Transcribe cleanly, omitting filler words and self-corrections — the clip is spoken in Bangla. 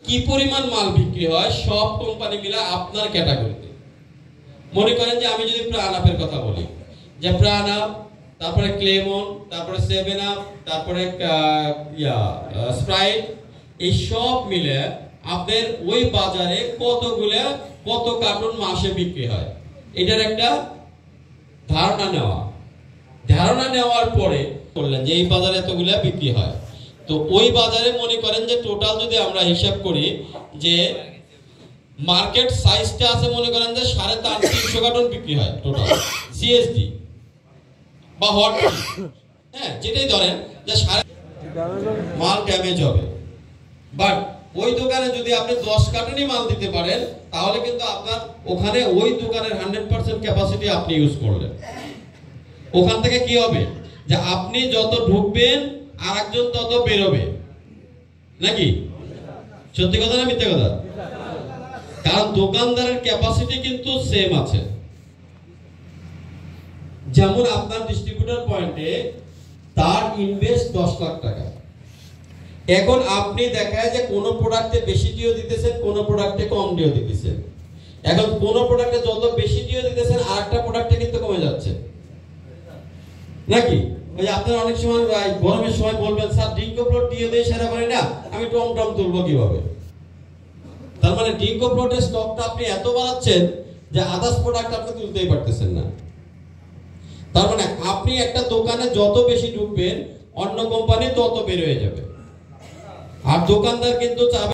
কি পরিমাণ মাল বিক্রি হয় সব কোম্পানি মিলে আপনার ক্যাটাগরিতে। মনে করেন যে আমি যদি প্রাণআপের কথা বলি, যে প্রাণআপ, তারপরে ক্লেমন, তারপরে 7 আপ, তারপরে স্প্রাইট, এই সব মিলে আপনার ওই বাজারে কত কার্টুন মাসে বিক্রি হয় এটার একটা ধারণা নেওয়ার পরে বললেন যে এই বাজারে এতগুলা বিক্রি হয়। তো ওই বাজারে মনে করেন যে টোটাল যদি আমরা হিসাব করি যে মার্কেট সাইজটা আছে, মনে করেন যে 350 কার্টন বিক্রি হয় টোটাল সিএসডি বা হট, হ্যাঁ যেটাই ধরেন যে মাল ড্যামেজ হবে। বাট ওই দোকানে যদি আপনি 10 কার্টনই মাল দিতে পারেন তাহলে কিন্তু আপনার ওখানে ওই দোকানের 100% ক্যাপাসিটি আপনি ইউজ করলেন। ওখান থেকে কি হবে যে আপনি যত ঢুকবেন আর একজন তত বেরোবে, নাকি? সত্যি কথা না মিথ্যা কথা? কারণ দোকানদারের ক্যাপাসিটি কিন্তু সেম আছে। যেমন আপনার ডিস্ট্রিবিউটর পয়েন্টে তার ইনভেস্ট 10 লাখ টাকা, এখন আপনি দেখায় যে কোন প্রোডাক্টে বেশি ডিও দিতেছেন, কোন প্রোডাক্টে কম ডিও দিতেছেন। এখন কোন প্রোডাক্টে যত বেশি ডিও দিতেছেন আর একটা প্রোডাক্টে কিন্তু কমে যাচ্ছে, নাকি? ওই যে আপনারা অনেক সময় গরমের সময় বলবেন স্যার ডিঙ্কোপ্লোট দিয়ে দেই সেরা পারি না, আমি টম তুলবো কিভাবে? তার মানে ডিঙ্কোপ্লোটের স্টকটা আপনি এত বাড়াচ্ছেন যে আদার্স প্রোডাক্ট আপনি তুলতেই পারতেছেন না। তার মানে আপনি একটা দোকানে যত বেশি ঢুকবেন অন্য কোম্পানি তত বের হয়ে যাবে, আর দোকানদার কিন্তু চাবে